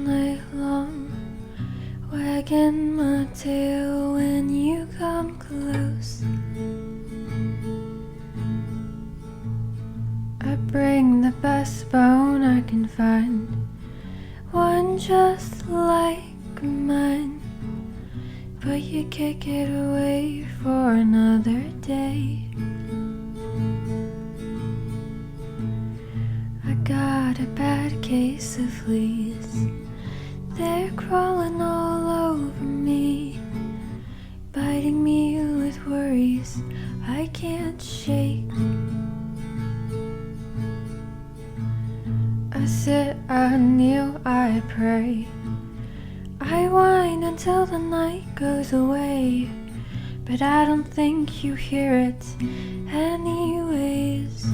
night long, wagging my tail when you come close. I bring the best bone I can find, one just like mine, but you kick it away for another day. I got a bad case of fleas, they're crawling all over me, biting me with worries I can't shake. I sit, I kneel, I pray, I whine until the night goes away, but I don't think you hear it anyways.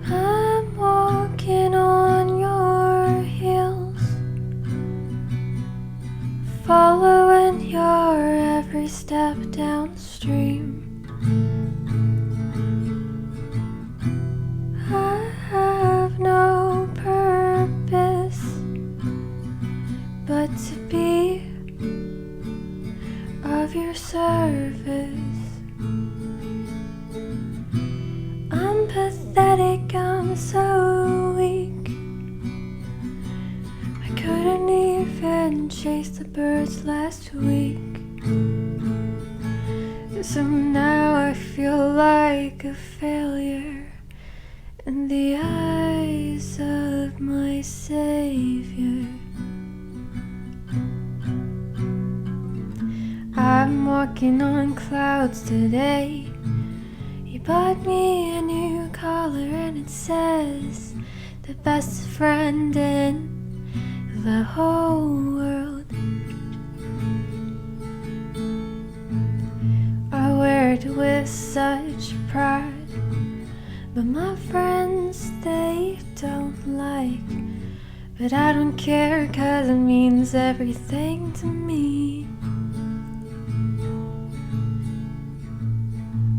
I'm walking on your heels, following your every step downstream. I have no purpose but to be of your service. I'm pathetic, I'm so weak, I couldn't even chase the birds last week. So now I feel like a failure in the eyes of my Savior. I'm walking on clouds today. You bought me a new collar and it says the best friend in the whole world. I wear it with such pride, but my friends, they don't like. But I don't care, 'cause it means everything to me.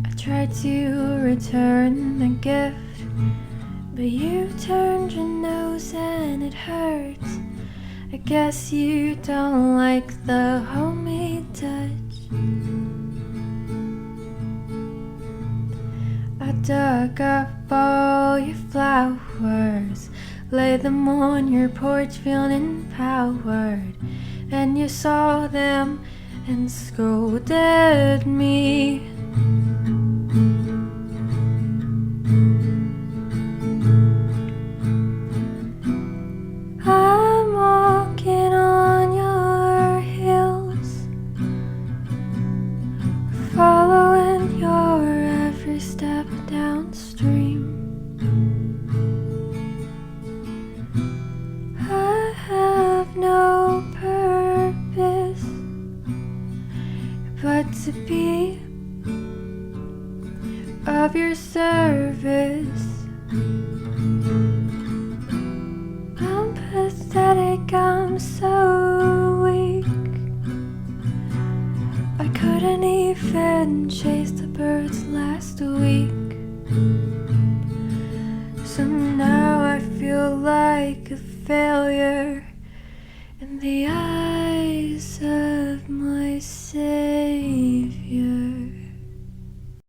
I tried to return the gift, but you turned your nose and it hurts. I guess you don't like the homemade touch. I dug up all your flowers, laid them on your porch feeling empowered, and you saw them and scolded me. I'm walking on your hills, following your every step downstream. I have no purpose but to be of your service. I'm pathetic, I'm so weak, I couldn't even chase the birds last week. So now I feel like a failure in the eyes of my Savior.